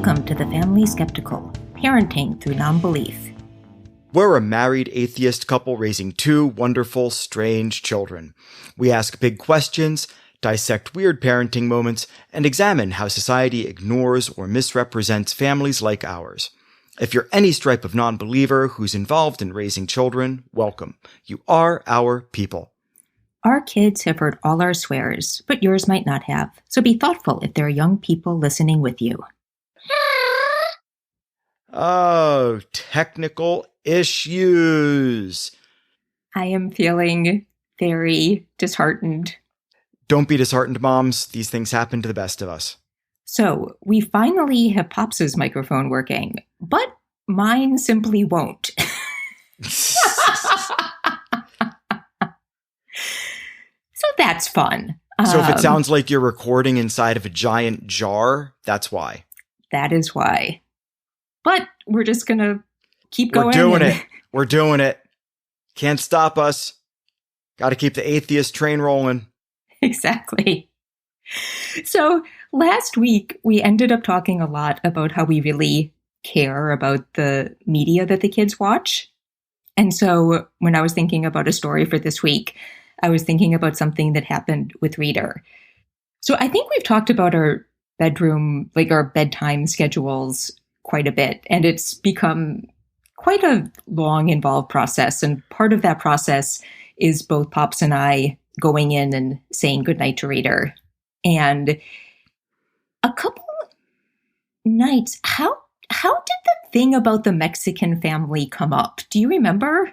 Welcome to the Family Skeptical, Parenting Through Nonbelief. We're a married atheist couple raising two wonderful, strange children. We ask big questions, dissect weird parenting moments, and examine how society ignores or misrepresents families like ours. If you're any stripe of non-believer who's involved in raising children, welcome. You are our people. Our kids have heard all our swears, but yours might not have, so be thoughtful if there are young people listening with you. Oh, technical issues. I am feeling very disheartened. Don't be disheartened, moms. These things happen to the best of us. So, we finally have Pops' microphone working, but mine simply won't. So that's fun. So if it sounds like you're recording inside of a giant jar, that's why. That is why. But we're just going to keep going. We're doing it. We're doing it. Can't stop us. Got to keep the atheist train rolling. Exactly. So last week, we ended up talking a lot about how we really care about the media that the kids watch. And so when I was thinking about a story for this week, I was thinking about something that happened with Reader. So I think we've talked about our bedroom, like our bedtime schedules quite a bit, and it's become quite a long, involved process. And part of that process is both Pops and I going in and saying goodnight to Reader. And a couple nights, how did the thing about the Mexican family come up? Do you remember?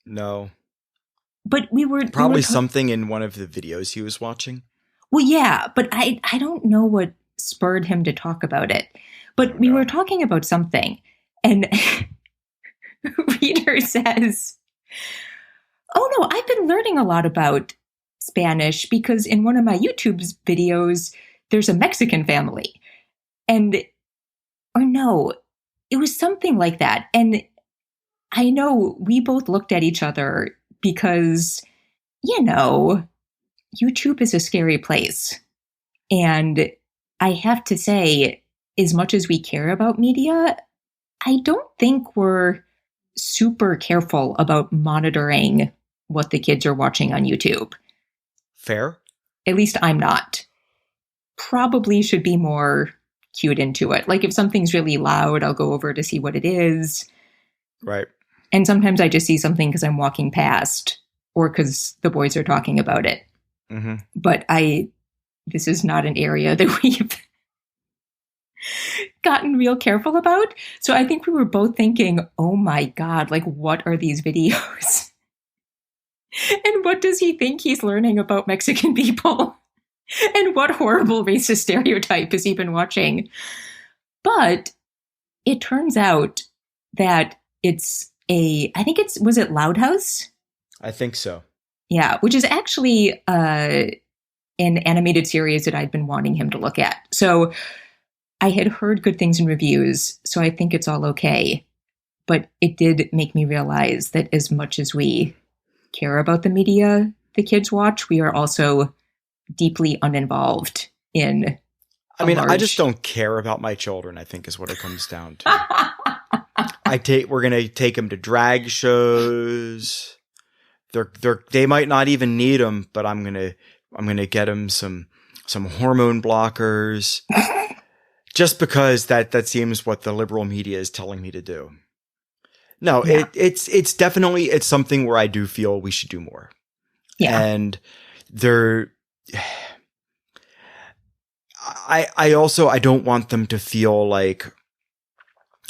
No. But we were something in one of the videos he was watching. Well, yeah, but I don't know what spurred him to talk about it. But we were talking about something, and Reader says, "Oh no, I've been learning a lot about Spanish because in one of my YouTube videos, there's a Mexican family." Or no, it was something like that. And I know we both looked at each other because, YouTube is a scary place. And I have to say, as much as we care about media, I don't think we're super careful about monitoring what the kids are watching on YouTube. Fair. At least I'm not. Probably should be more cued into it. Like if something's really loud, I'll go over to see what it is. Right. And sometimes I just see something because I'm walking past or because the boys are talking about it. Mm-hmm. But this is not an area that we've gotten real careful about. So I think we were both thinking, oh my God, like what are these videos? And what does he think he's learning about Mexican people? And what horrible racist stereotype has he been watching? But it turns out that was it Loud House? I think so. Yeah, which is actually an animated series that I'd been wanting him to look at. So I had heard good things in reviews, so I think it's all okay. But it did make me realize that as much as we care about the media the kids watch, we are also deeply uninvolved in. I just don't care about my children, I think is what it comes down to. We're going to take them to drag shows. They might not even need them, but I'm going to get them some hormone blockers. Just because that seems what the liberal media is telling me to do. No, yeah. It's definitely, it's something where I do feel we should do more. Yeah. And I also don't want them to feel like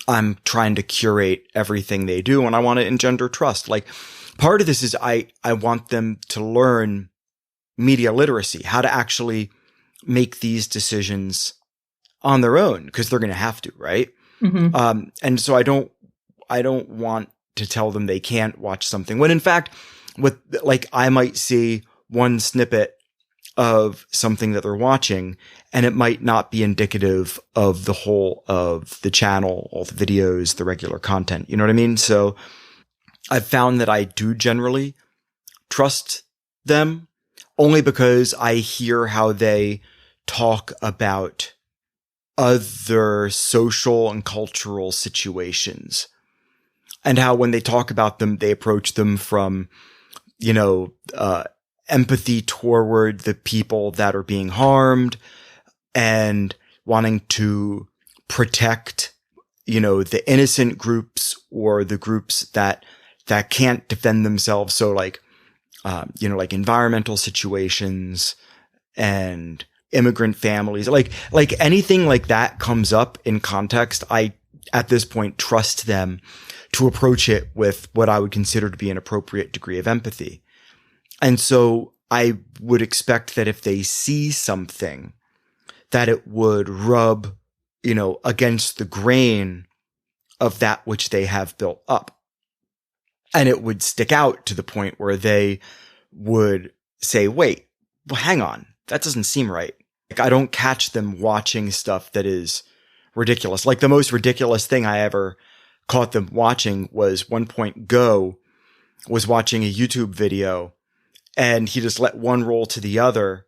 I'm trying to curate everything they do, and I want to engender trust. Like part of this is I want them to learn media literacy, how to actually make these decisions on their own, because they're going to have to, right? Mm-hmm. And so I don't want to tell them they can't watch something when in fact, I might see one snippet of something that they're watching, and it might not be indicative of the whole of the channel, all the videos, the regular content. You know what I mean? So I've found that I do generally trust them only because I hear how they talk about other social and cultural situations, and how when they talk about them, they approach them from, empathy toward the people that are being harmed and wanting to protect, the innocent groups or the groups that can't defend themselves. So like environmental situations and immigrant families, like anything like that comes up in context. I, at this point, trust them to approach it with what I would consider to be an appropriate degree of empathy. And so I would expect that if they see something, that it would rub, against the grain of that which they have built up. And it would stick out to the point where they would say, wait, well, hang on. That doesn't seem right. Like, I don't catch them watching stuff that is ridiculous. Like, the most ridiculous thing I ever caught them watching was one point Go was watching a YouTube video and he just let one roll to the other.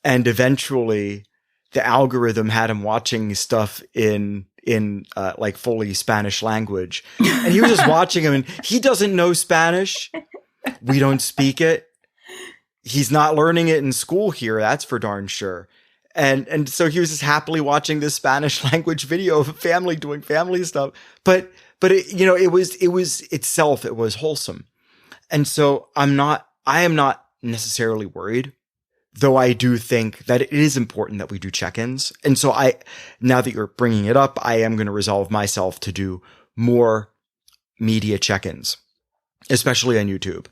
And eventually the algorithm had him watching stuff in like fully Spanish language. And he was just watching him and he doesn't know Spanish. We don't speak it. He's not learning it in school here. That's for darn sure. And so he was just happily watching this Spanish language video of a family doing family stuff. But it, it was itself, it was wholesome. And so I am not necessarily worried, though I do think that it is important that we do check-ins. And so now that you're bringing it up, I am going to resolve myself to do more media check-ins, especially on YouTube.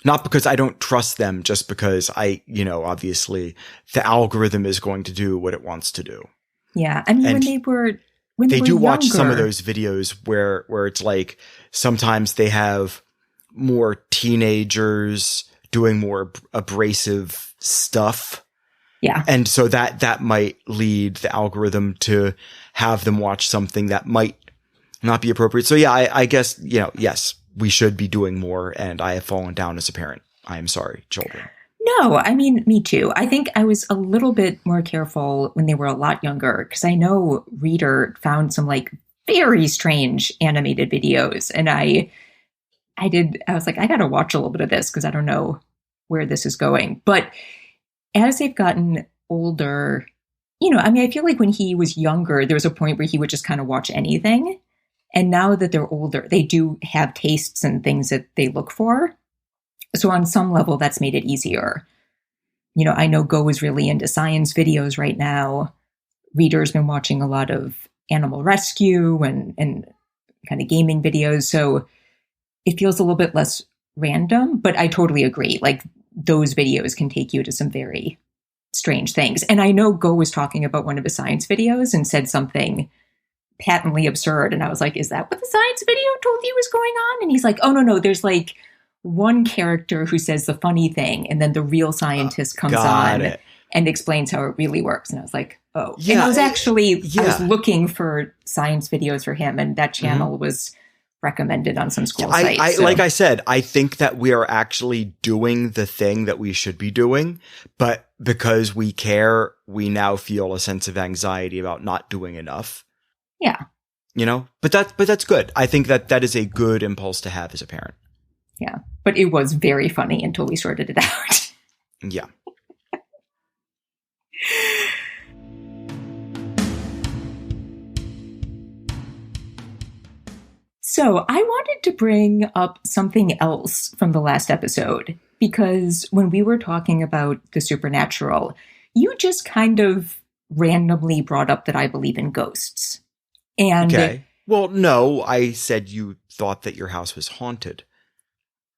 Not because I don't trust them, just because obviously the algorithm is going to do what it wants to do. Yeah. I mean, and when they do were watch younger, some of those videos where it's like sometimes they have more teenagers doing more abrasive stuff. Yeah. And so that might lead the algorithm to have them watch something that might not be appropriate. So yeah, I guess, yes, we should be doing more, and I have fallen down as a parent. I am sorry, children. No, I mean, me too. I think I was a little bit more careful when they were a lot younger, because I know Reader found some like very strange animated videos, and I was like, I got to watch a little bit of this because I don't know where this is going. But as they've gotten older, I feel like when he was younger, there was a point where he would just kind of watch anything. And now that they're older, they do have tastes and things that they look for. So on some level, that's made it easier. I know Go is really into science videos right now. Reader's been watching a lot of animal rescue and kind of gaming videos. So it feels a little bit less random, but I totally agree. Like, those videos can take you to some very strange things. And I know Go was talking about one of his science videos and said something patently absurd. And I was like, is that what the science video told you was going on? And he's like, oh, no, there's like one character who says the funny thing, and then the real scientist comes on and explains how it really works. And I was like, oh. Yeah, and I was actually, I was looking for science videos for him, and that channel was recommended on some school sites. Like I said, I think that we are actually doing the thing that we should be doing, but because we care, we now feel a sense of anxiety about not doing enough. Yeah. But that's good. I think that is a good impulse to have as a parent. Yeah. But it was very funny until we sorted it out. Yeah. So I wanted to bring up something else from the last episode, because when we were talking about the supernatural, you just kind of randomly brought up that I believe in ghosts. And okay. Well, no, I said you thought that your house was haunted.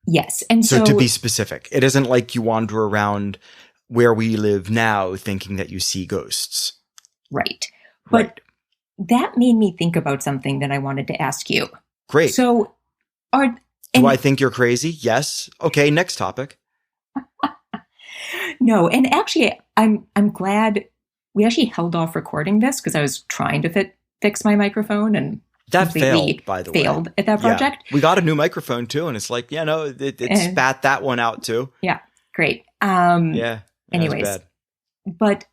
Yes. And so to be specific, it isn't like you wander around where we live now thinking that you see ghosts. Right. But that made me think about something that I wanted to ask you. Great. So do I think you're crazy? Yes. Okay, next topic. No, and actually I'm glad we actually held off recording this, because I was trying to fix my microphone, and that failed, by the way. Failed at that project. Yeah. We got a new microphone too, and it's like, it spat that one out too. Yeah, great. Yeah. Anyways, but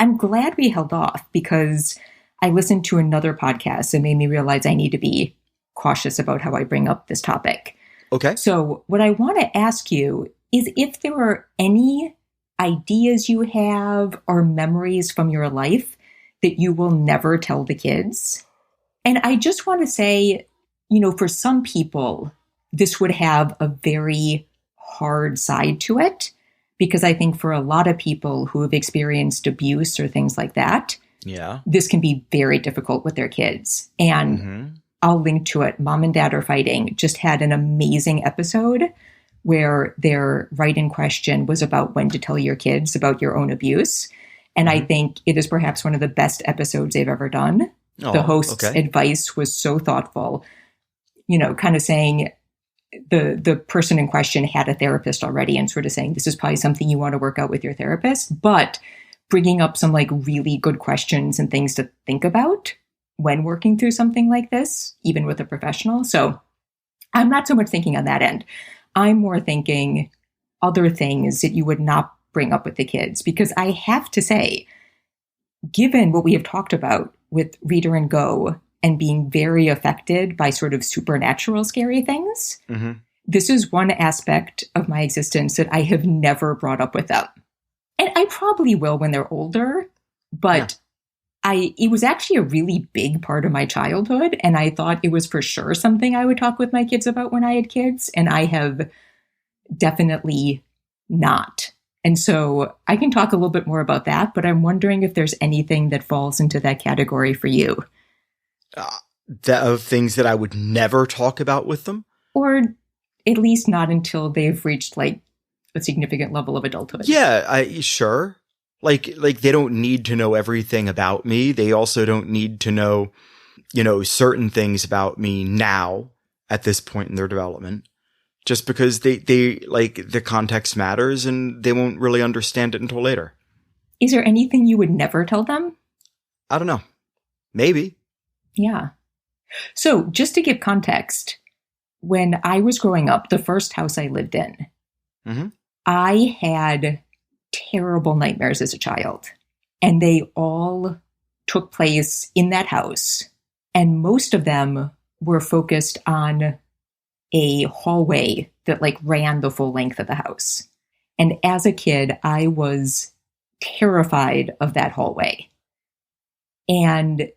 I'm glad we held off because I listened to another podcast that made me realize I need to be cautious about how I bring up this topic. Okay. So what I want to ask you is if there are any ideas you have or memories from your life that you will never tell the kids. And I just want to say, for some people, this would have a very hard side to it, because I think for a lot of people who have experienced abuse or things like that, this can be very difficult with their kids. And I'll link to it. Mom and Dad Are Fighting just had an amazing episode where their write-in question was about when to tell your kids about your own abuse. And I think it is perhaps one of the best episodes they've ever done. The host's advice was so thoughtful, kind of saying the person in question had a therapist already and sort of saying, this is probably something you want to work out with your therapist, but bringing up some really good questions and things to think about when working through something like this, even with a professional. So I'm not so much thinking on that end. I'm more thinking other things that you would not bring up with the kids, because I have to say, given what we have talked about with Reader and Go and being very affected by sort of supernatural scary things, this is one aspect of my existence that I have never brought up with them. And I probably will when they're older, but it was actually a really big part of my childhood, and I thought it was for sure something I would talk with my kids about when I had kids, and I have definitely not. And so I can talk a little bit more about that, but I'm wondering if there's anything that falls into that category for you. Of things that I would never talk about with them? Or at least not until they've reached a significant level of adulthood. Yeah, sure. Like they don't need to know everything about me. They also don't need to know, certain things about me now at this point in their development, just because they the context matters and they won't really understand it until later. Is there anything you would never tell them? I don't know. Maybe. Yeah. So just to give context, when I was growing up, the first house I lived in, I had terrible nightmares as a child, and they all took place in that house. And most of them were focused on a hallway that ran the full length of the house. And as a kid, I was terrified of that hallway. And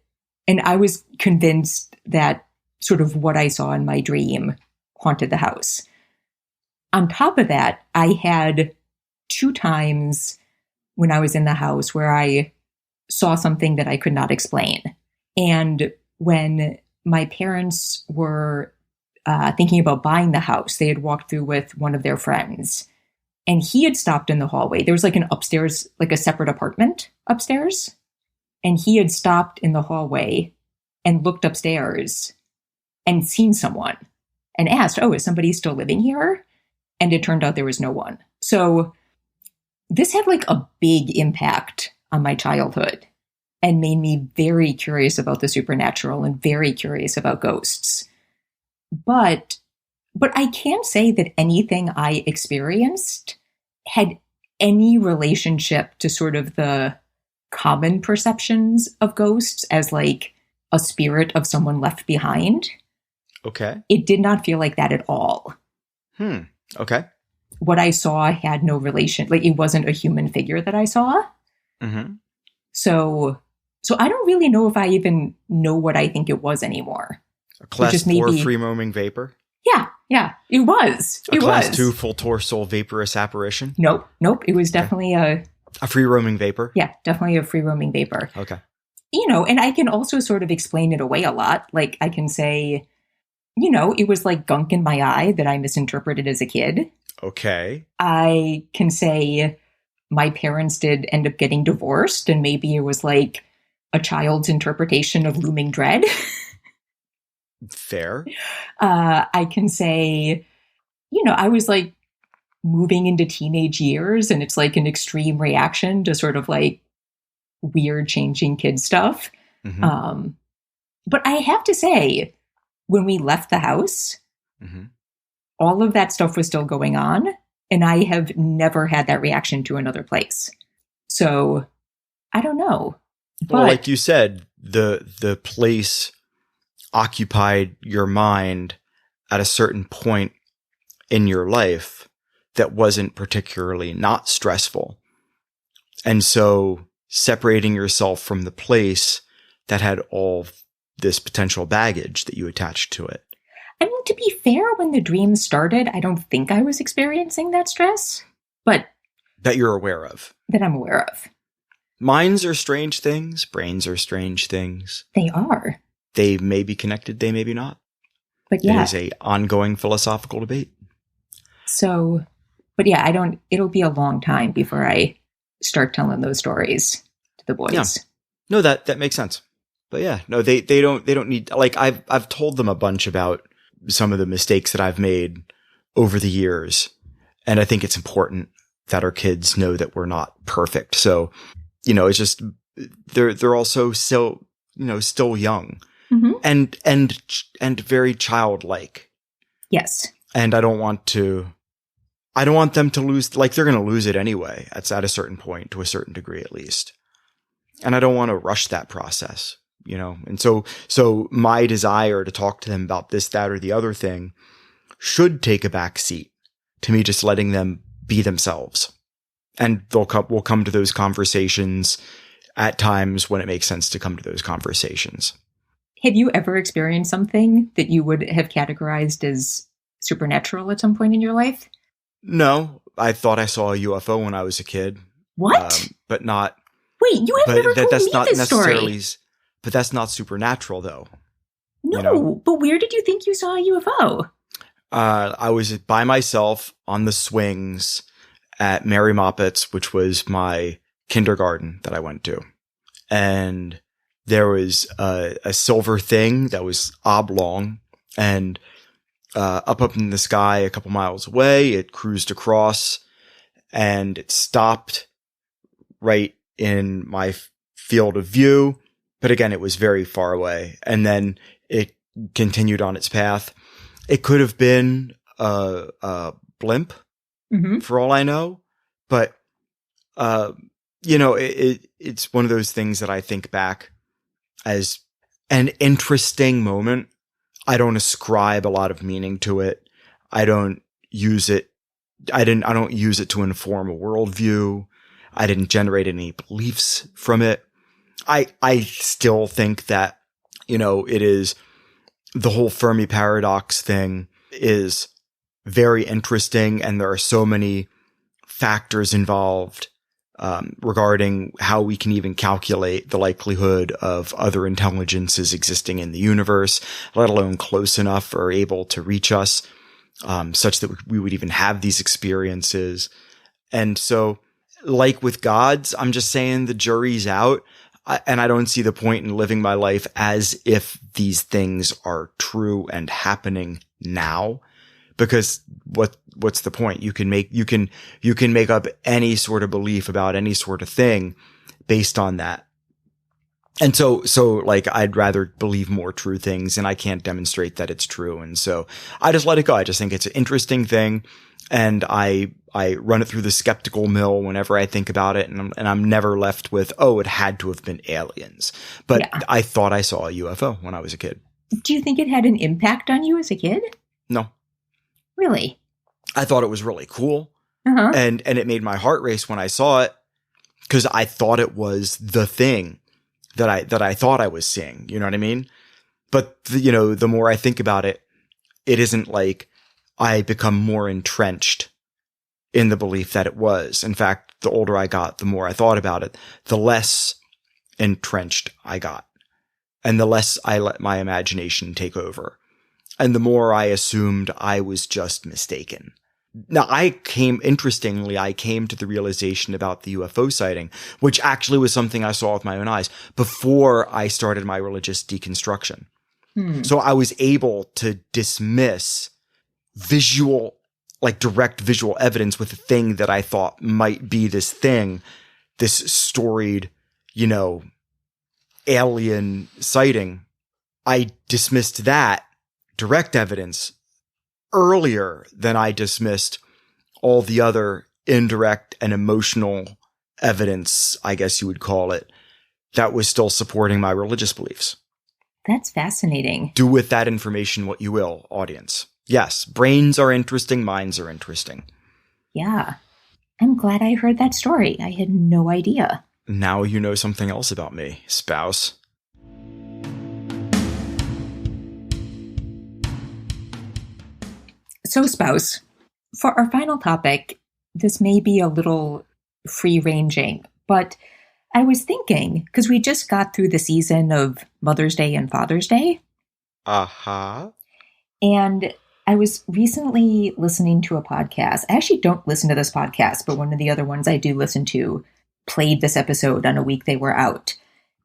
I was convinced that sort of what I saw in my dream haunted the house. On top of that, I had 2 times when I was in the house where I saw something that I could not explain. And when my parents were thinking about buying the house, they had walked through with one of their friends, and he had stopped in the hallway. There was an upstairs, a separate apartment upstairs. And he had stopped in the hallway and looked upstairs and seen someone and asked, is somebody still living here? And it turned out there was no one. So this had a big impact on my childhood and made me very curious about the supernatural and very curious about ghosts. But I can't say that anything I experienced had any relationship to sort of the common perceptions of ghosts as a spirit of someone left behind. Okay. It did not feel like that at all. Okay. What I saw had no relation. It wasn't a human figure that I saw. So I don't really know if I even know what I think it was anymore. A class 4 free roaming vapor? Yeah. It was. A class 2 full torso vaporous apparition? Nope. It was definitely a free roaming vapor? Yeah, definitely a free roaming vapor. Okay. And I can also sort of explain it away a lot. I can say, it was gunk in my eye that I misinterpreted as a kid. Okay. I can say my parents did end up getting divorced, and maybe it was a child's interpretation of looming dread. Fair. I can say, I was moving into teenage years, and it's an extreme reaction to sort of weird changing kid stuff. But I have to say, when we left the house, all of that stuff was still going on, and I have never had that reaction to another place. So I don't know. But well, like you said, the place occupied your mind at a certain point in your life that wasn't particularly not stressful. And so separating yourself from the place that had all this potential baggage that you attached to it. I mean, to be fair, when the dream started, I don't think I was experiencing that stress, but that you're aware of. That I'm aware of. Minds are strange things. Brains are strange things. They are. They may be connected. They may be not. But yeah. It is a ongoing philosophical debate. So, but yeah, it'll be a long time before I start telling those stories to the boys. Yeah. No, that makes sense. But yeah, no, they don't need, like, I've told them a bunch about some of the mistakes that I've made over the years. And I think it's important that our kids know that we're not perfect. So, it's just, they're also still, still young and very childlike. Yes. And I don't want them to lose, like, they're going to lose it anyway. It's at a certain point, to a certain degree, at least. And I don't want to rush that process, And so my desire to talk to them about this, that, or the other thing should take a back seat to me just letting them be themselves. And we'll come to those conversations at times when it makes sense to come to those conversations. Have you ever experienced something that you would have categorized as supernatural at some point in your life? No, I thought I saw a UFO when I was a kid. What? But not. Wait, you have never told me this story. But that's not supernatural, though. No, but where did you think you saw a UFO? I was by myself on the swings at Mary Moppett's, which was my kindergarten that I went to. And there was a silver thing that was oblong, and up in the sky a couple miles away, it cruised across, and it stopped right in my field of view. But again, it was very far away. And then it continued on its path. It could have been a blimp, for all I know. But, it's one of those things that I think back as an interesting moment. I don't ascribe a lot of meaning to it. I don't use it. I don't use it to inform a worldview. I didn't generate any beliefs from it. I still think that, it is the whole Fermi paradox thing is very interesting. And there are so many factors involved, regarding how we can even calculate the likelihood of other intelligences existing in the universe, let alone close enough or able to reach us, such that we would even have these experiences. And so, like with gods, I'm just saying the jury's out. And I don't see the point in living my life as if these things are true and happening now, because what's the point? You can make up any sort of belief about any sort of thing based on that. And so like, I'd rather believe more true things, and I can't demonstrate that it's true. And so I just let it go. I just think it's an interesting thing. And I run it through the skeptical mill whenever I think about it. And I'm never left with, oh, it had to have been aliens. But yeah. I thought I saw a UFO when I was a kid. Do you think it had an impact on you as a kid? No. Really? I thought it was really cool. And it made my heart race when I saw it, because I thought it was the thing that I thought I was seeing. You know what I mean? But the more I think about it, it isn't like I become more entrenched in the belief that it was. In fact, the older I got, the more I thought about it, the less entrenched I got, and the less I let my imagination take over, and the more I assumed I was just mistaken. Now, I came to the realization about the UFO sighting, which actually was something I saw with my own eyes before I started my religious deconstruction. So I was able to dismiss direct visual evidence with a thing that I thought might be this thing, this storied, alien sighting. I dismissed that direct evidence earlier than I dismissed all the other indirect and emotional evidence, I guess you would call it, that was still supporting my religious beliefs. That's fascinating. Do with that information what you will, audience. Yes, brains are interesting, minds are interesting. Yeah. I'm glad I heard that story. I had no idea. Now you know something else about me, spouse. So, spouse, for our final topic, this may be a little free-ranging, but I was thinking, because we just got through the season of Mother's Day and Father's Day. Uh-huh. And I was recently listening to a podcast. I actually don't listen to this podcast, but one of the other ones I do listen to played this episode on a week they were out.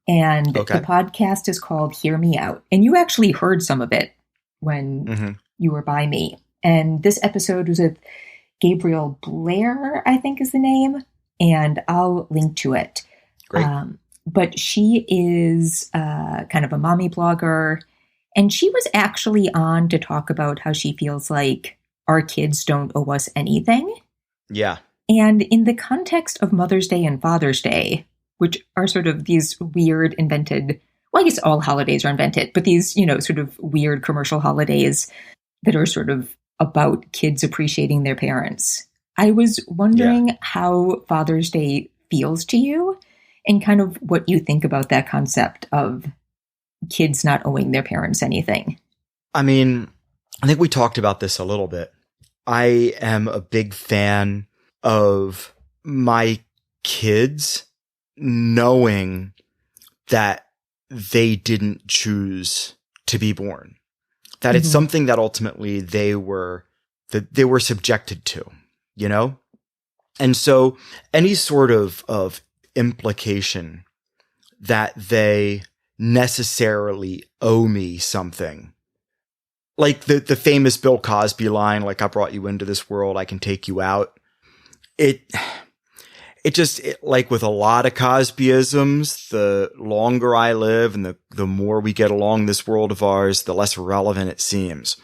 And the podcast is called Hear Me Out. And you actually heard some of it when you were by me. And this episode was with Gabrielle Blair, I think is the name. And I'll link to it. Great. But she is kind of a mommy blogger. And she was actually on to talk about how she feels like our kids don't owe us anything. Yeah. And in the context of Mother's Day and Father's Day, which are sort of these weird invented, well, I guess all holidays are invented, but these, sort of weird commercial holidays that are sort of about kids appreciating their parents. I was wondering how Father's Day feels to you and kind of what you think about that concept of kids not owing their parents anything. I mean, I think we talked about this a little bit. I am a big fan of my kids knowing that they didn't choose to be born, that it's something that ultimately they were subjected to, And so any sort of implication that they necessarily owe me something, like the famous Bill Cosby line, like, I brought you into this world, I can take you out. It like with a lot of Cosbyisms, the longer I live and the more we get along this world of ours, the less relevant it seems.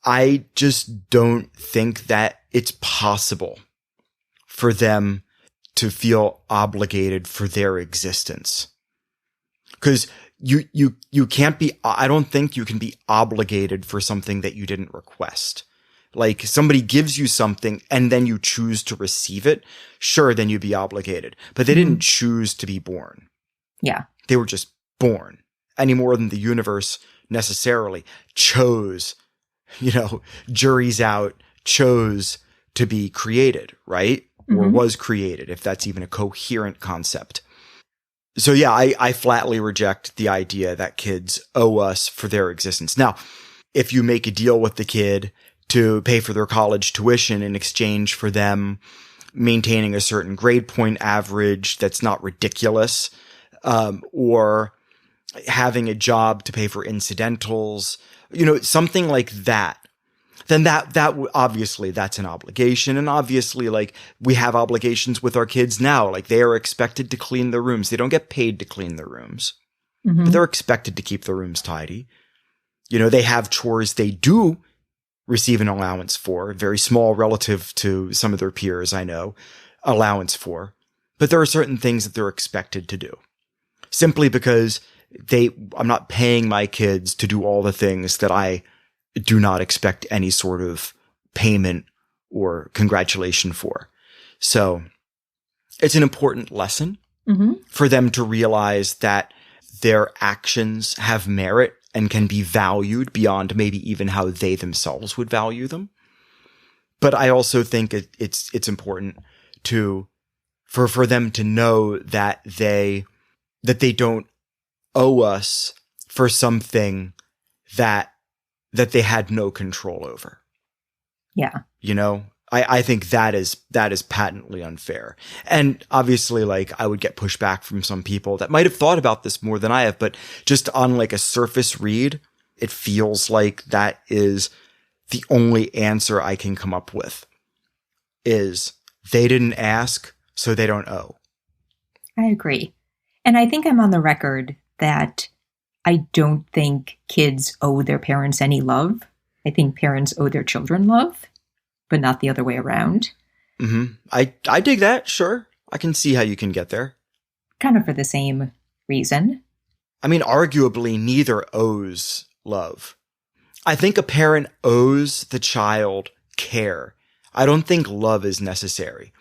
I just don't think that it's possible for them to feel obligated for their existence. Because you can't be, I don't think you can be obligated for something that you didn't request. Like, somebody gives you something and then you choose to receive it. Sure, then you'd be obligated. But they didn't choose to be born. Yeah. They were just born. Any more than the universe necessarily chose, jury's out, chose to be created, right? Or was created, if that's even a coherent concept. So yeah, I flatly reject the idea that kids owe us for their existence. Now, if you make a deal with the kid to pay for their college tuition in exchange for them maintaining a certain grade point average that's not ridiculous, or having a job to pay for incidentals, something like that, then that obviously that's an obligation. And obviously, like, we have obligations with our kids now. Like, they are expected to clean their rooms. They don't get paid to clean their rooms, but they're expected to keep their rooms tidy. They have chores they do receive an allowance for, very small relative to some of their peers, I know, allowance for. But there are certain things that they're expected to do simply because I'm not paying my kids to do all the things that I do not expect any sort of payment or congratulation for. So it's an important lesson for them to realize that their actions have merit and can be valued beyond maybe even how they themselves would value them. But I also think it's important for them to know that they don't owe us for something that they had no control over. Yeah. I think that is patently unfair. And obviously, like, I would get pushback from some people that might have thought about this more than I have, but just on like a surface read, it feels like that is the only answer I can come up with, is they didn't ask, so they don't owe. I agree. And I think I'm on the record that I don't think kids owe their parents any love. I think parents owe their children love, but not the other way around. I dig that. Sure. I can see how you can get there. Kind of for the same reason. I mean, arguably, neither owes love. I think a parent owes the child care. I don't think love is necessary.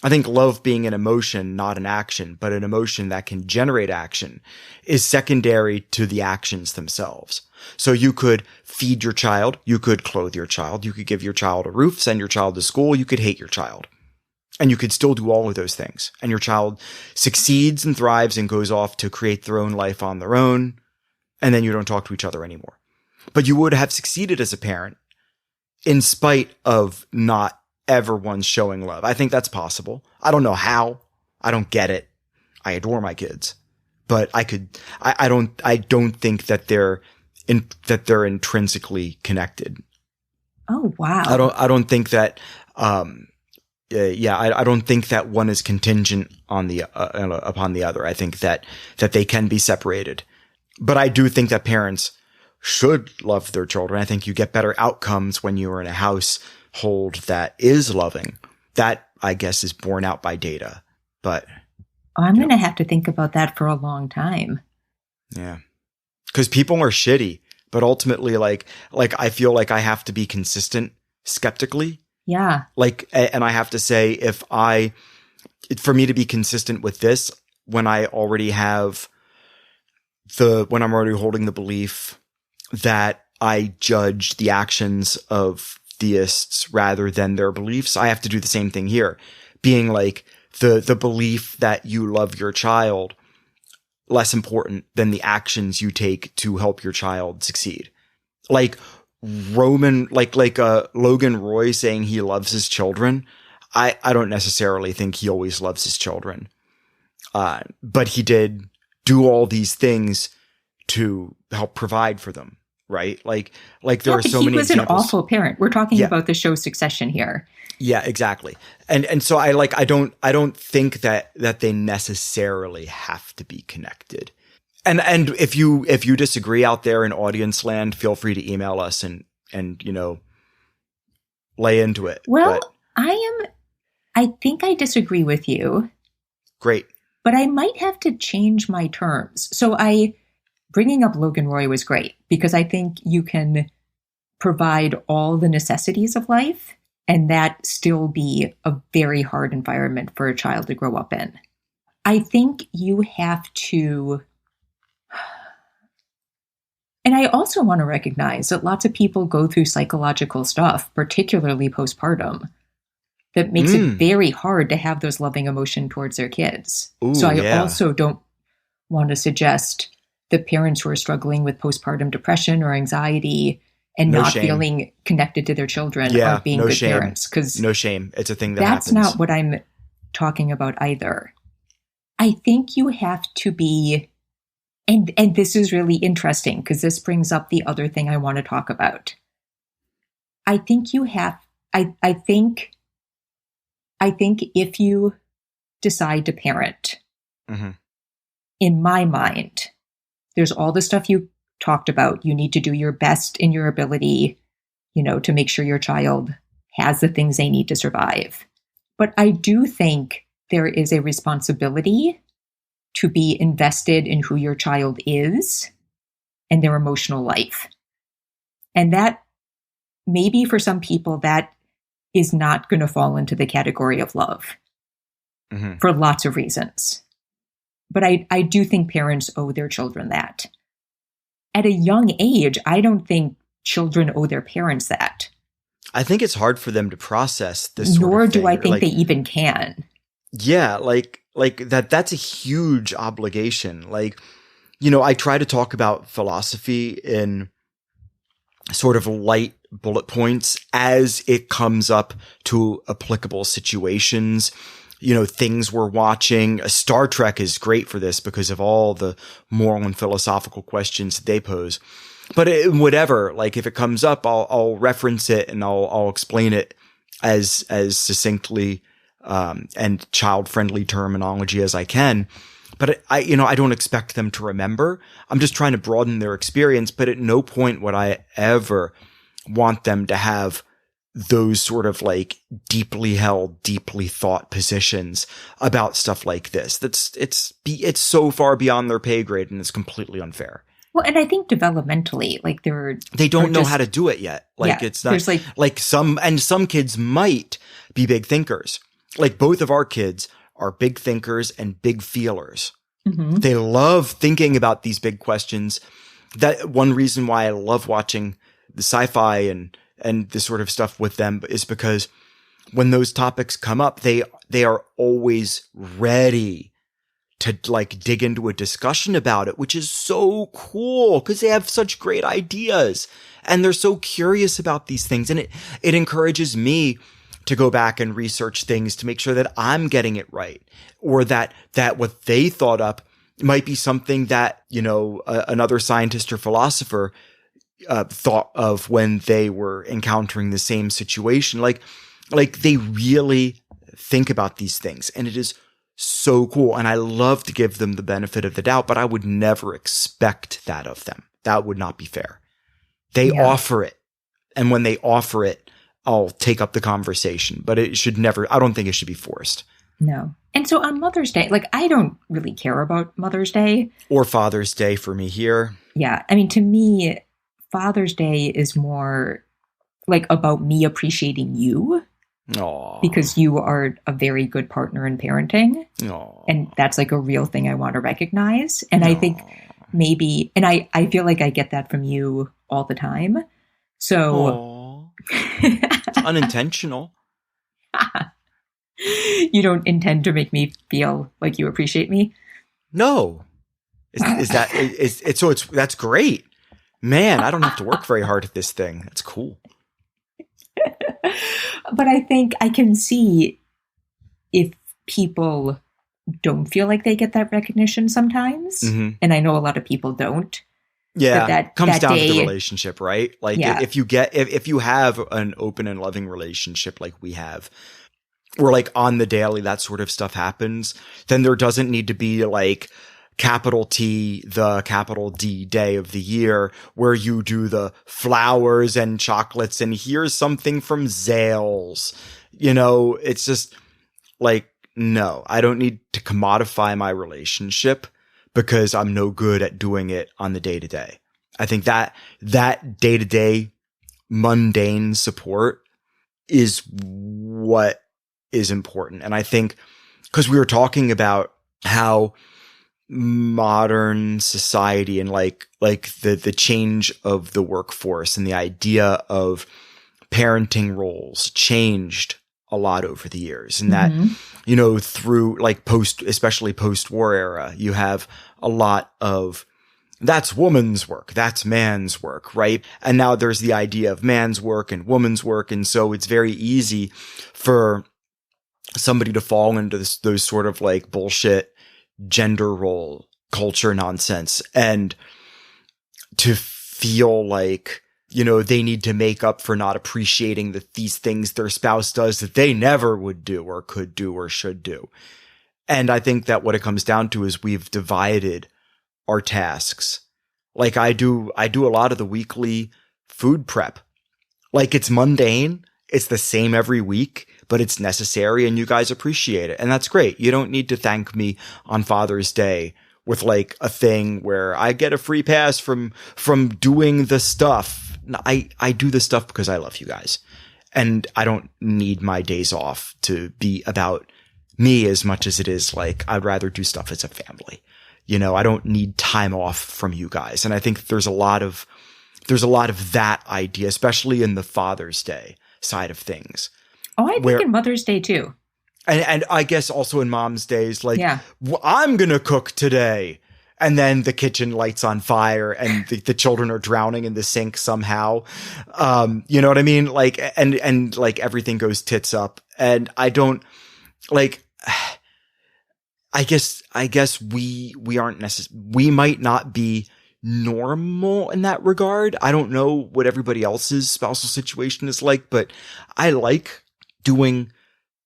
I think love being an emotion, not an action, but an emotion that can generate action, is secondary to the actions themselves. So you could feed your child, you could clothe your child, you could give your child a roof, send your child to school, you could hate your child. And you could still do all of those things. And your child succeeds and thrives and goes off to create their own life on their own. And then you don't talk to each other anymore. But you would have succeeded as a parent in spite of not ever once showing love. I think that's possible. I don't know how. I don't get it. I adore my kids, but I don't think that they're intrinsically connected. Oh, wow. I don't think that, I don't think that one is contingent on upon the other. I think that they can be separated, but I do think that parents should love their children. I think you get better outcomes when you are in a household that is loving. That, I guess, is borne out by data, but I'm going to have to think about that for a long time. Yeah. Cause people are shitty, but ultimately, like I feel like I have to be consistent skeptically. Yeah. And I have to say, for me to be consistent with this, when I'm already holding the belief that I judge the actions of theists rather than their beliefs, I have to do the same thing here. Being like the belief that you love your child less important than the actions you take to help your child succeed. Like Logan Roy saying he loves his children. I don't necessarily think he always loves his children. But he did do all these things to help provide for them, right? Like there are so many examples. He was an awful parent. We're talking about the show Succession here. Yeah, exactly. And so I don't think that they necessarily have to be connected. And if you disagree out there in audience land, feel free to email us and lay into it. Well, I think I disagree with you. Great. But I might have to change my terms. So bringing up Logan Roy was great because I think you can provide all the necessities of life and that still be a very hard environment for a child to grow up in. I think you have to, and I also want to recognize that lots of people go through psychological stuff, particularly postpartum, that makes it very hard to have those loving emotion towards their kids. Ooh, so I also don't want to suggest that parents who are struggling with postpartum depression or anxiety and not feeling connected to their children aren't being good parents. Because no shame. It's a thing that's happens. Not what I'm talking about either. I think you have to be, and this is really interesting because this brings up the other thing I want to talk about. I think you have, I think if you decide to parent, in my mind, there's all the stuff you talked about. You need to do your best in your ability, to make sure your child has the things they need to survive. But I do think there is a responsibility to be invested in who your child is and their emotional life. And that maybe for some people, that is not going to fall into the category of love for lots of reasons. But I do think parents owe their children that. At a young age, I don't think children owe their parents that. I think it's hard for them to process this Nor sort of thing. do I think they even can. Yeah, like that's a huge obligation. I try to talk about philosophy in sort of light bullet points as it comes up to applicable situations. Things we're watching. Star Trek is great for this because of all the moral and philosophical questions that they pose. But whatever, if it comes up, I'll reference it and I'll explain it as succinctly and child-friendly terminology as I can. But I don't expect them to remember. I'm just trying to broaden their experience. But at no point would I ever want them to have those sort of like deeply held, deeply thought positions about stuff like this. It's so far beyond their pay grade, and it's completely unfair. Well, and I think developmentally, like they don't know how to do it yet. Like it's not like some kids might be big thinkers. Like both of our kids are big thinkers and big feelers. Mm-hmm. They love thinking about these big questions. That one reason why I love watching the sci-fi and this sort of stuff with them is because when those topics come up, they are always ready to like dig into a discussion about it, which is so cool because they have such great ideas and they're so curious about these things. And it encourages me to go back and research things to make sure that I'm getting it right, or that what they thought up might be something that, another scientist or philosopher thought of when they were encountering the same situation. Like they really think about these things, and it is so cool. And I love to give them the benefit of the doubt, but I would never expect that of them. That would not be fair. They offer it. And when they offer it, I'll take up the conversation, but it should never, I don't think it should be forced. No. And so on Mother's Day, like I don't really care about Mother's Day. Or Father's Day for me here. Yeah. I mean, to me, Father's Day is more like about me appreciating you. Aww. Because you are a very good partner in parenting. Aww. And that's like a real thing I want to recognize. And I think maybe, and I feel like I get that from you all the time. So it's unintentional. You don't intend to make me feel like you appreciate me? No. That's great. Man, I don't have to work very hard at this thing. That's cool. But I think I can see if people don't feel like they get that recognition sometimes. Mm-hmm. And I know a lot of people don't. Yeah, that comes down to the relationship, right? Like if you have an open and loving relationship like we have, where like on the daily that sort of stuff happens, then there doesn't need to be like capital T, the capital D day of the year where you do the flowers and chocolates and here's something from Zales. It's just like, no, I don't need to commodify my relationship because I'm no good at doing it on the day to day. I think that day to day mundane support is what is important. And I think because we were talking about how modern society and like the change of the workforce and the idea of parenting roles changed a lot over the years. And that, through like especially post-war era, you have a lot of that's woman's work, that's man's work, right? And now there's the idea of man's work and woman's work. And so it's very easy for somebody to fall into those sort of like bullshit gender role culture nonsense and to feel like, they need to make up for not appreciating these things their spouse does that they never would do or could do or should do. And I think that what it comes down to is we've divided our tasks. Like I do a lot of the weekly food prep. Like it's mundane. It's the same every week, but it's necessary and you guys appreciate it. And that's great. You don't need to thank me on Father's Day with like a thing where I get a free pass from doing the stuff. No, I do the stuff because I love you guys. And I don't need my days off to be about me as much as it is like I'd rather do stuff as a family. I don't need time off from you guys. And I think there's a lot of that idea, especially in the Father's Day side of things. Oh, I think in Mother's Day too. And I guess also in Mom's Days, like, I'm going to cook today. And then the kitchen lights on fire and the children are drowning in the sink somehow. You know what I mean? Like, and like everything goes tits up. And I don't like, I guess we aren't we might not be normal in that regard. I don't know what everybody else's spousal situation is like, but I like doing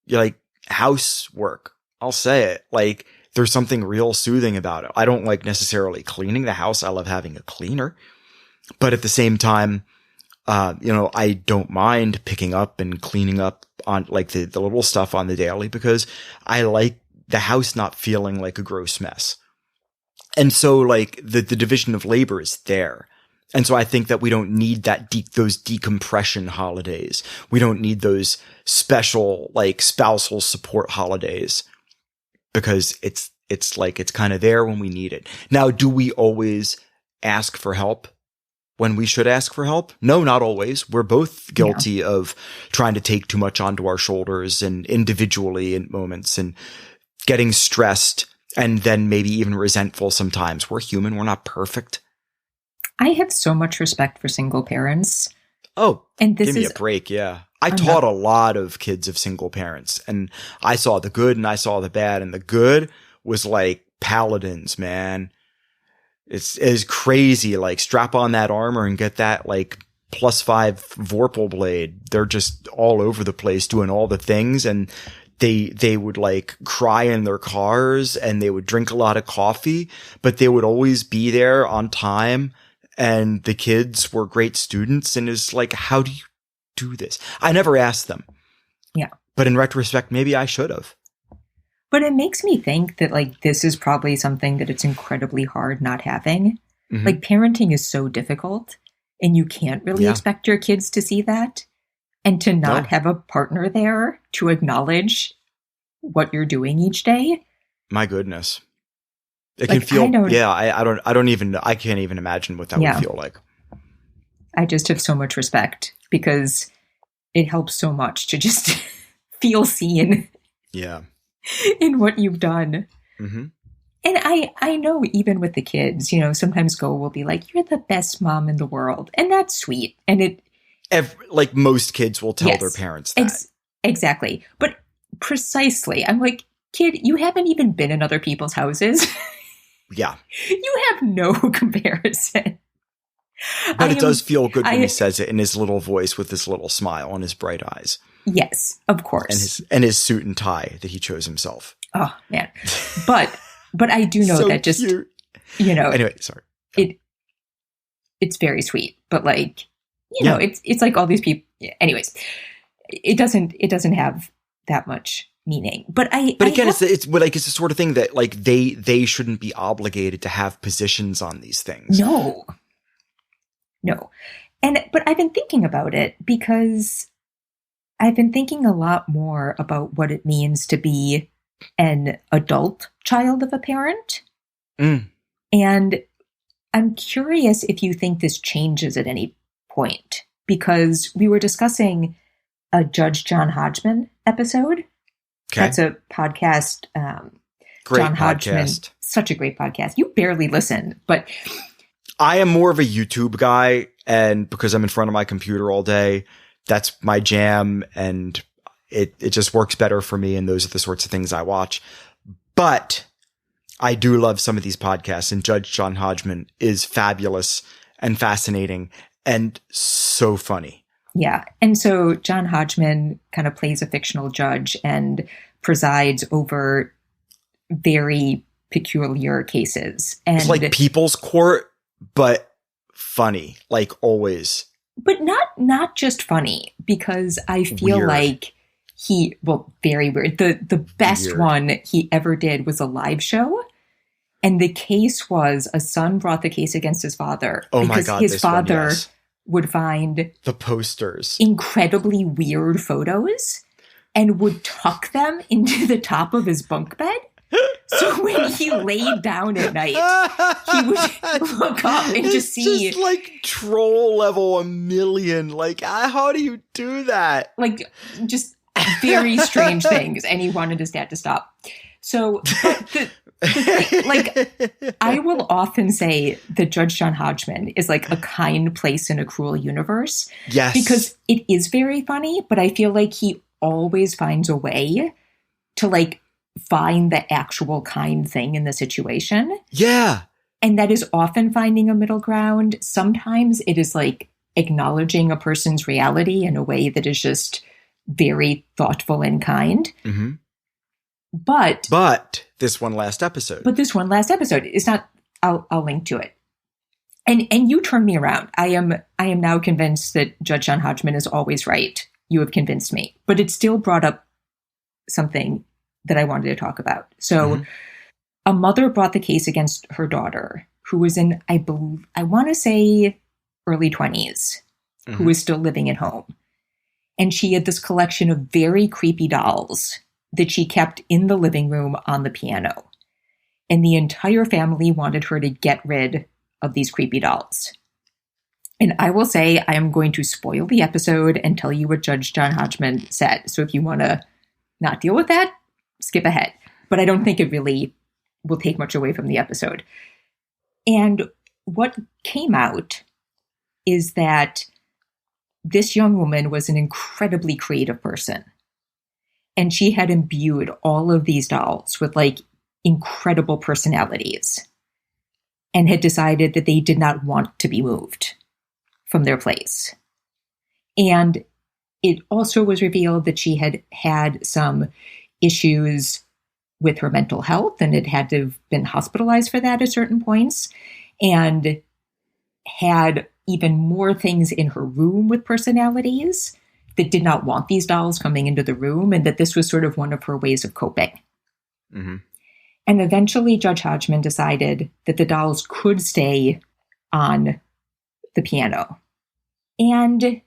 like housework. I'll say it. Like there's something real soothing about it. I don't like necessarily cleaning the house. I love having a cleaner, but at the same time, I don't mind picking up and cleaning up on like the little stuff on the daily because I like the house not feeling like a gross mess. And so like the division of labor is there. And so I think that we don't need those decompression holidays. We don't need those special like spousal support holidays because it's kind of there when we need it. Now, do we always ask for help when we should ask for help? No, not always. We're both guilty of trying to take too much onto our shoulders and individually in moments and getting stressed and then maybe even resentful sometimes. We're human. We're not perfect. I have so much respect for single parents. Oh, and give me a break. Yeah. I taught a lot of kids of single parents and I saw the good and I saw the bad, and the good was like paladins, man. It's crazy. Like strap on that armor and get that like +5 Vorpal blade. They're just all over the place doing all the things. And they would like cry in their cars and they would drink a lot of coffee, but they would always be there on time. And the kids were great students. And it's like, how do you do this? I never asked them. Yeah. But in retrospect, maybe I should have. But it makes me think that like this is probably something that it's incredibly hard not having. Mm-hmm. Like parenting is so difficult and you can't really expect your kids to see that. And to not have a partner there to acknowledge what you're doing each day. My goodness. It can feel, I can't even imagine what that would feel like. I just have so much respect because it helps so much to just feel seen. Yeah. In what you've done. Mm-hmm. And I know even with the kids, sometimes Go will be like, you're the best mom in the world. And that's sweet. And like most kids will tell their parents that. Exactly. But precisely, I'm like, kid, you haven't even been in other people's houses. Yeah. You have no comparison. But it does feel good when he says it in his little voice with this little smile on his bright eyes. Yes, of course. And his suit and tie that he chose himself. Oh, man. But I do know that just, cute. Anyway, sorry. It's very sweet. But like, it's like all these people. Anyways, it doesn't have that much meaning. But again, it's the sort of thing that like they shouldn't be obligated to have positions on these things. No. But I've been thinking about it because I've been thinking a lot more about what it means to be an adult child of a parent. Mm. And I'm curious if you think this changes at any point, because we were discussing a Judge John Hodgman episode. Okay. That's a podcast. Great John Hodgman, podcast. Such a great podcast. You barely listen, but I am more of a YouTube guy, and because I'm in front of my computer all day, that's my jam, and it just works better for me, and those are the sorts of things I watch. But I do love some of these podcasts, and Judge John Hodgman is fabulous and fascinating and so funny. Yeah. And so John Hodgman kind of plays a fictional judge and presides over very peculiar cases. And it's like People's Court, but funny, like always. But not just funny, because I feel weird. Like very weird. The best weird. One he ever did was a live show. And the case was a son brought the case against his father. Oh because my God, his father would find the posters, incredibly weird photos, and would tuck them into the top of his bunk bed. So when he laid down at night, he would look up and just see. It's just like troll level 1,000,000. Like, how do you do that? Like, just very strange things. And he wanted his dad to stop. So, like, I will often say that Judge John Hodgman is like a kind place in a cruel universe. Yes. Because it is very funny, but I feel like he always finds a way to like find the actual kind thing in the situation. Yeah. And that is often finding a middle ground. Sometimes it is like acknowledging a person's reality in a way that is just very thoughtful and kind. Mm-hmm. But this one last episode. But this one last episode is not, I'll link to it. And you turned me around. I am now convinced that Judge John Hodgman is always right. You have convinced me. But it still brought up something that I wanted to talk about. So a mother brought the case against her daughter, who was in, I want to say, early 20s, who was still living at home. And she had this collection of very creepy dolls that she kept in the living room on the piano. And the entire family wanted her to get rid of these creepy dolls. And I will say I am going to spoil the episode and tell you what Judge John Hodgman said. So if you want to not deal with that, skip ahead. But I don't think it really will take much away from the episode. And what came out is that this young woman was an incredibly creative person. And she had imbued all of these dolls with like incredible personalities and had decided that they did not want to be moved from their place. And it also was revealed that she had had some issues with her mental health and had to have been hospitalized for that at certain points, and had even more things in her room with personalities that did not want these dolls coming into the room, and that this was sort of one of her ways of coping. And eventually Judge Hodgman decided that the dolls could stay on the piano. And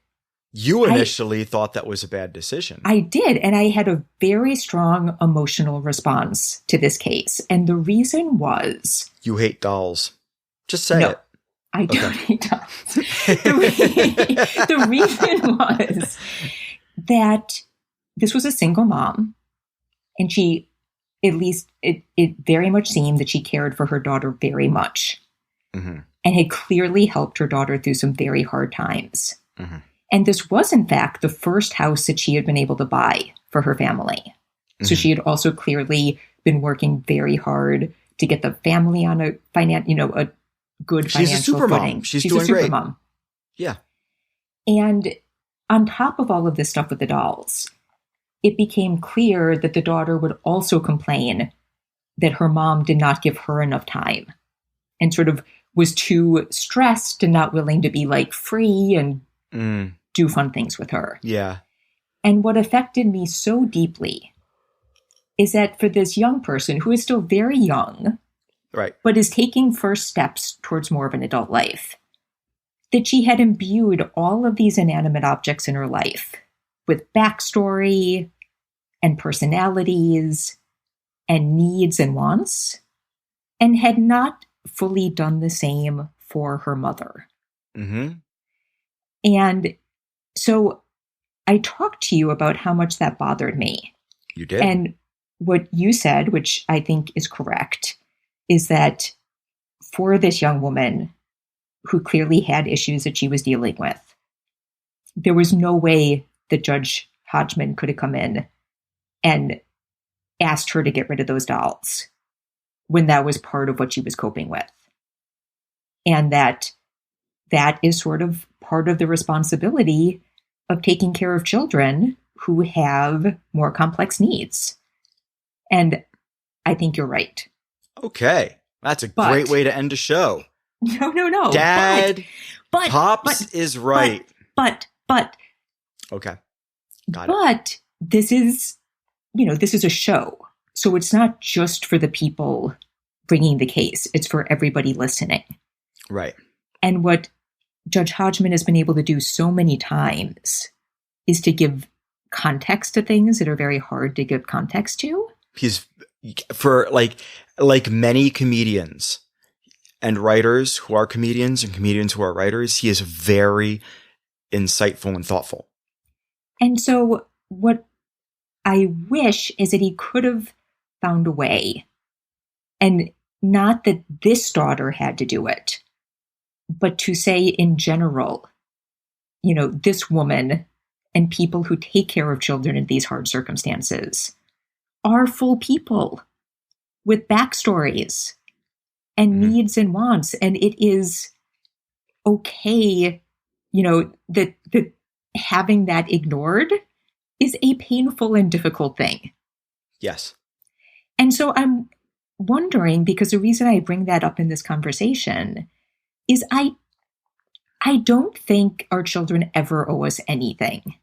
you initially thought that was a bad decision. I did. And I had a very strong emotional response to this case. And the reason was... You hate dolls. Just say it. I don't hate dolls. The reason was that this was a single mom. And she, at least it very much seemed that she cared for her daughter very much. And had clearly helped her daughter through some very hard times. And this was, in fact, the first house that she had been able to buy for her family. So she had also clearly been working very hard to get the family on a good financial She's a super footing. Mom. She's a doing super great. Mom. Yeah. And on top of all of this stuff with the dolls, it became clear that the daughter would also complain that her mom did not give her enough time and sort of was too stressed and not willing to be like free and do fun things with her. Yeah. And what affected me so deeply is that for this young person who is still very young, right, but is taking first steps towards more of an adult life, that she had imbued all of these inanimate objects in her life with backstory and personalities and needs and wants, and had not fully done the same for her mother. And so I talked to you about how much that bothered me. You did. And what you said, which I think is correct, is that for this young woman who clearly had issues that she was dealing with, there was no way that Judge Hodgman could have come in and asked her to get rid of those dolls when that was part of what she was coping with. And that is sort of part of the responsibility of taking care of children who have more complex needs. And I think you're right. Okay. That's a great way to end a show. No. Dad, Pops is right. But. Okay. Got it. But this is a show. So it's not just for the people bringing the case. It's for everybody listening. Right. And what Judge Hodgman has been able to do so many times is to give context to things that are very hard to give context to. He's, for like many comedians and writers who are comedians and comedians who are writers, he is very insightful and thoughtful. And so what I wish is that he could have found a way, and not that this daughter had to do it, but to say in general, this woman and people who take care of children in these hard circumstances are full people with backstories and needs and wants. And it is okay, that having that ignored is a painful and difficult thing. Yes. And so I'm wondering, because the reason I bring that up in this conversation is I don't think our children ever owe us anything.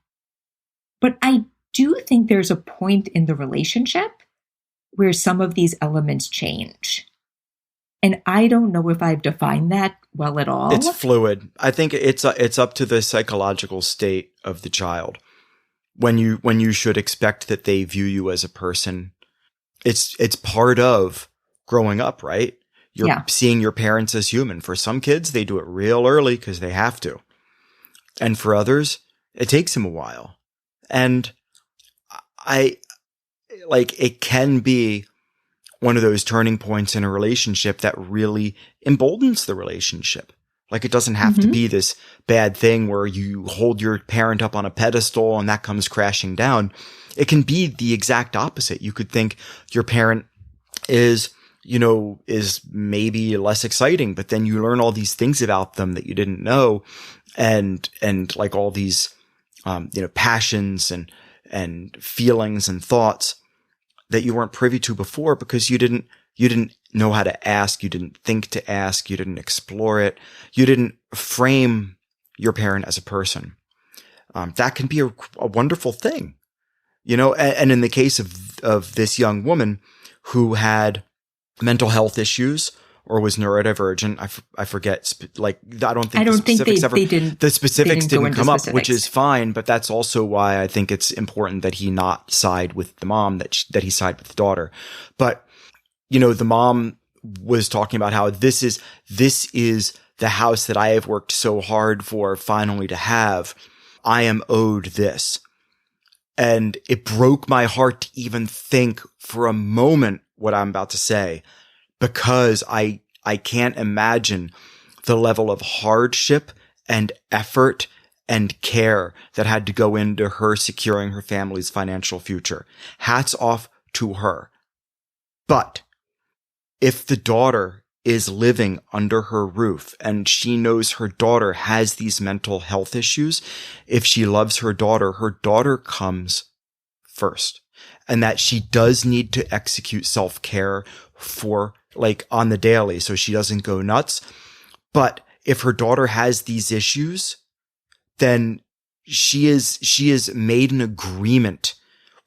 But I do think there's a point in the relationship where some of these elements change. And I don't know if I've defined that well at all. It's fluid. I think it's up to the psychological state of the child. When you should expect that they view you as a person. It's part of growing up, right? You're seeing your parents as human. For some kids, they do it real early because they have to. And for others, it takes them a while. And it can be one of those turning points in a relationship that really emboldens the relationship. Like, it doesn't have to be this bad thing where you hold your parent up on a pedestal and that comes crashing down. It can be the exact opposite. You could think your parent is maybe less exciting, but then you learn all these things about them that you didn't know. And like all these, passions and feelings and thoughts that you weren't privy to before because you didn't know how to ask. You didn't think to ask. You didn't explore it. You didn't frame your parent as a person. That can be a wonderful thing, and in the case of this young woman who had mental health issues or was neurodivergent, I forget. I don't think the specifics didn't come up, which is fine. But that's also why I think it's important that he not side with the mom, that he side with the daughter. But the mom was talking about how this is the house that I have worked so hard for finally to have. I am owed this. And it broke my heart to even think for a moment what I'm about to say, because I can't imagine the level of hardship and effort and care that had to go into her securing her family's financial future. Hats off to her. But if the daughter is living under her roof and she knows her daughter has these mental health issues, if she loves her daughter comes first. And that she does need to execute self-care for on the daily so she doesn't go nuts. But if her daughter has these issues, then she is made an agreement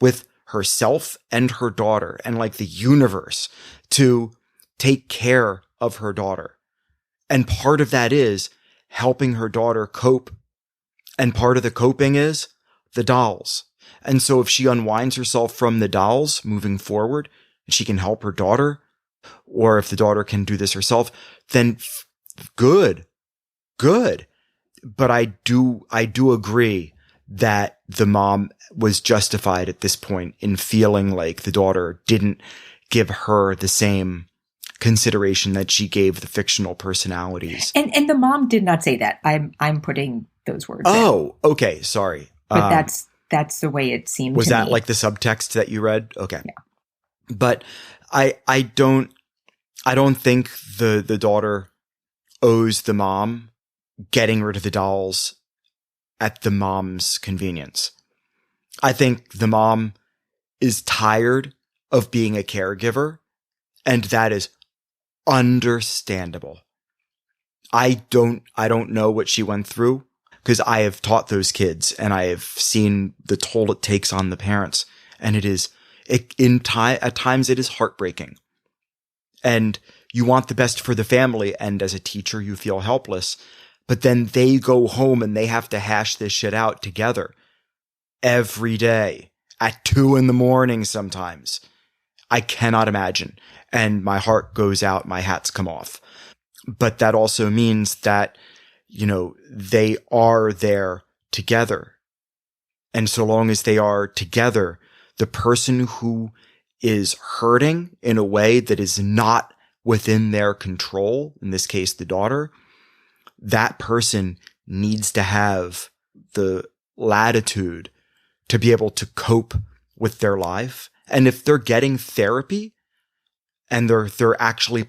with herself and her daughter and the universe to take care of her daughter. And part of that is helping her daughter cope. And part of the coping is the dolls. And so if she unwinds herself from the dolls moving forward, she can help her daughter, or if the daughter can do this herself, then good. But I do agree that the mom was justified at this point in feeling like the daughter didn't give her the same consideration that she gave the fictional personalities. And the mom did not say that. I'm putting those words in. Oh, okay. Sorry. But that's the way it seemed to me. Was that like the subtext that you read? Okay. Yeah. But I don't think the daughter owes the mom getting rid of the dolls at the mom's convenience. I think the mom is tired of being a caregiver, and that is understandable. I don't know what she went through, because I have taught those kids and I have seen the toll it takes on the parents. And at times it is heartbreaking. And you want the best for the family. And as a teacher, you feel helpless. But then they go home and they have to hash this shit out together every day at 2 a.m. sometimes. I cannot imagine. And my heart goes out, my hats come off. But that also means that they are there together. And so long as they are together, the person who is hurting in a way that is not within their control, in this case, the daughter, that person needs to have the latitude to be able to cope with their life. And if they're getting therapy and they're actually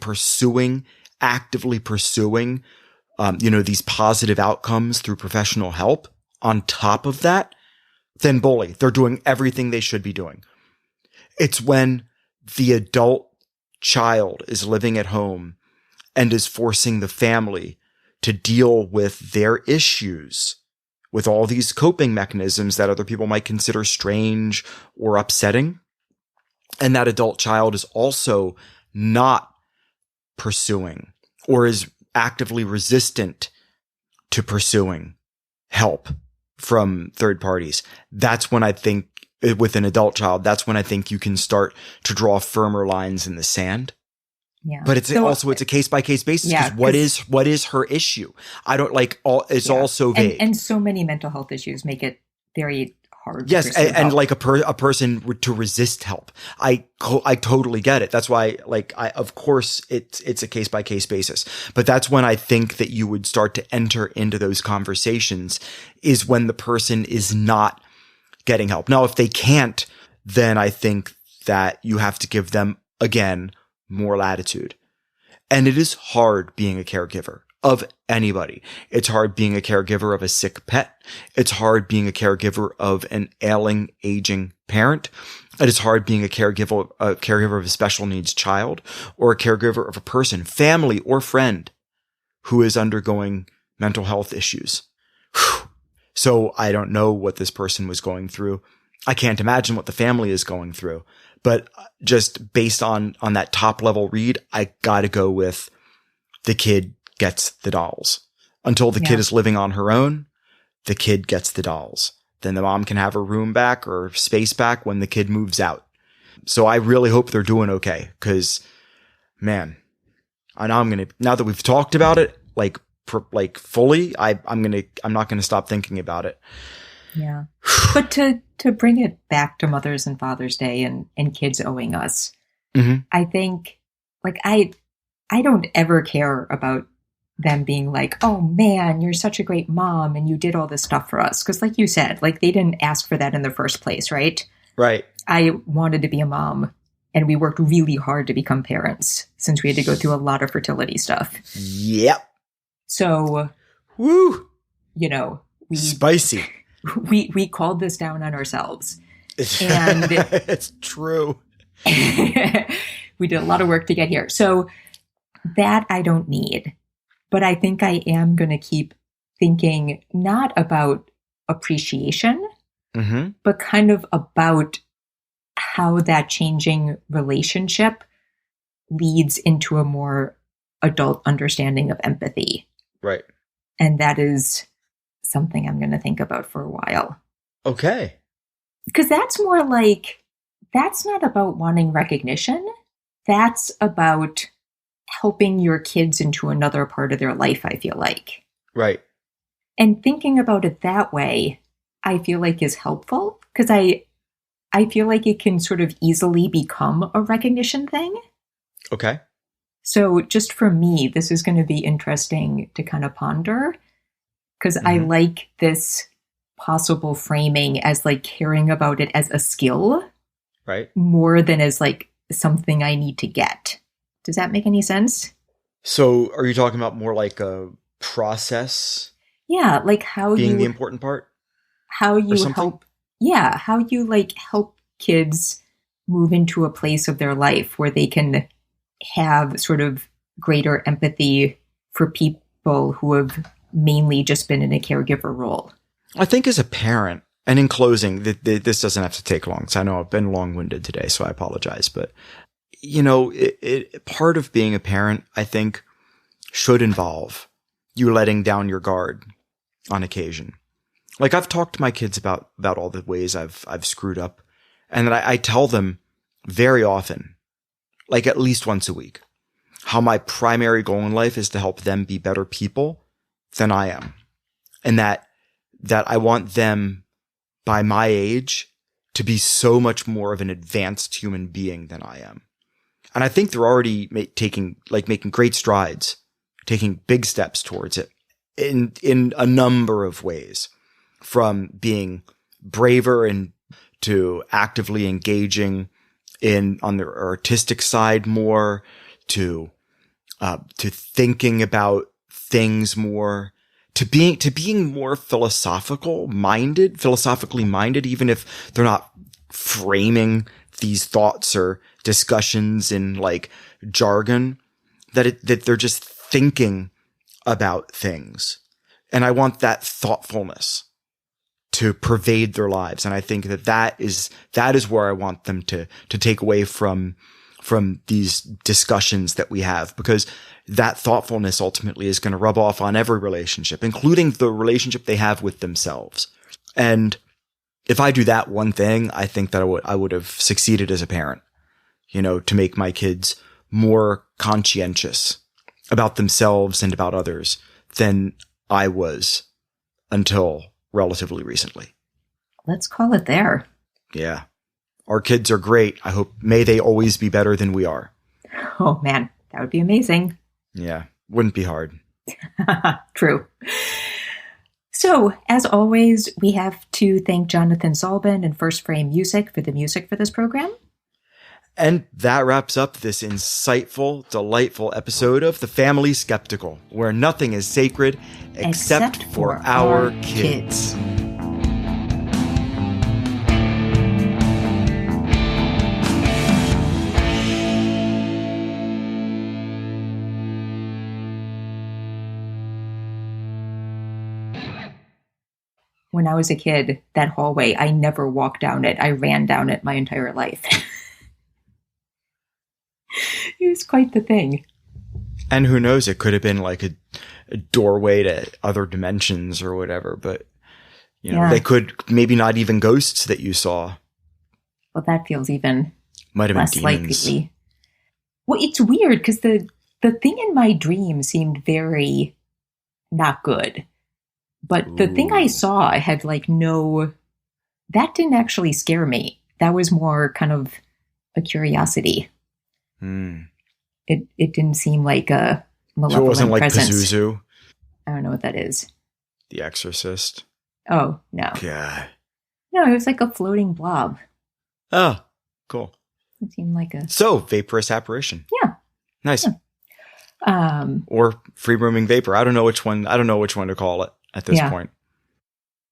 actively pursuing these positive outcomes through professional help on top of that, then bully. They're doing everything they should be doing. It's when the adult child is living at home and is forcing the family to deal with their issues, with all these coping mechanisms that other people might consider strange or upsetting. And that adult child is also not pursuing or is actively resistant to pursuing help from third parties. That's when I think with an adult child, that's when I think you can start to draw firmer lines in the sand. Yeah. But it's a case by case basis. Yeah, because what is her issue? I don't like all, it's all so vague. And so many mental health issues make it very hard. Yes. And like a person to resist help. I totally get it. That's why, of course it's a case by case basis, but that's when I think that you would start to enter into those conversations is when the person is not getting help. Now, if they can't, then I think that you have to give them, again, more latitude. And it is hard being a caregiver of anybody. It's hard being a caregiver of a sick pet. It's hard being a caregiver of an ailing, aging parent. It is hard being a caregiver of a special needs child or a caregiver of a person, family or friend who is undergoing mental health issues. Whew. So I don't know what this person was going through. I can't imagine what the family is going through, but just based on that top level read, I gotta go with the kid gets the dolls. Until the kid is living on her own, the kid gets the dolls. Then the mom can have her room back or space back when the kid moves out. So I really hope they're doing okay. Cause man, now that we've talked about it, fully, I'm not gonna stop thinking about it. Yeah. But to bring it back to Mother's and Father's Day and kids owing us, mm-hmm. I think I don't ever care about them being like, oh man, you're such a great mom and you did all this stuff for us. Cause like you said, they didn't ask for that in the first place, right? Right. I wanted to be a mom and we worked really hard to become parents since we had to go through a lot of fertility stuff. Yep. So, woo, spicy. We called this down on ourselves. And it's true. We did a lot of work to get here. So that I don't need. But I think I am going to keep thinking not about appreciation, mm-hmm. but kind of about how that changing relationship leads into a more adult understanding of empathy. Right. And that is something I'm going to think about for a while. Okay. Because that's more that's not about wanting recognition. That's about helping your kids into another part of their life, I feel like. Right. And thinking about it that way, I feel like is helpful because I feel like it can sort of easily become a recognition thing. Okay. So just for me, this is going to be interesting to kind of ponder because I like this possible framing as caring about it as a skill. Right. More than as something I need to get. Does that make any sense? So are you talking about more like a process? Yeah, how being the important part? How you help. Yeah, how you help kids move into a place of their life where they can have sort of greater empathy for people who have mainly just been in a caregiver role. I think as a parent, and in closing, this doesn't have to take long. So I know I've been long-winded today, so I apologize. But, part of being a parent, I think, should involve you letting down your guard on occasion. I've talked to my kids about all the ways I've screwed up. And that I tell them very often, at least once a week, how my primary goal in life is to help them be better people than I am. And that I want them, by my age, to be so much more of an advanced human being than I am. And I think they're already making great strides, taking big steps towards it in a number of ways, from being braver and to actively engaging on their artistic side more, to thinking about things more, to being more philosophically minded, even if they're not framing these thoughts or discussions in jargon, that they're just thinking about things. And I want that thoughtfulness to pervade their lives. And I think that is where I want them to take away from these discussions that we have, because that thoughtfulness ultimately is going to rub off on every relationship, including the relationship they have with themselves. And if I do that one thing, I think that I would have succeeded as a parent, to make my kids more conscientious about themselves and about others than I was until relatively recently. Let's call it there. Yeah. Our kids are great. May they always be better than we are. Oh man, that would be amazing. Yeah. Wouldn't be hard. True. So, as always, we have to thank Jonathan Zalbin and First Frame Music for the music for this program. And that wraps up this insightful, delightful episode of The Family Skeptical, where nothing is sacred except for our kids. When I was a kid, that hallway, I never walked down it. I ran down it my entire life. It was quite the thing. And who knows, it could have been like a doorway to other dimensions or whatever, but they could maybe not even ghosts that you saw. Well, that feels even might have less been demons. likely. Well, it's weird because the thing in my dream seemed very not good. But the thing I saw had that didn't actually scare me. That was more kind of a curiosity. It didn't seem like a malevolent presence. So it wasn't like Pazuzu? I don't know what that is. The Exorcist? Oh, no. God. No, it was like a floating blob. Oh, cool. It seemed like a... So, vaporous apparition. Yeah. Nice. Yeah. Or free roaming vapor. I don't know which one to call it at this point.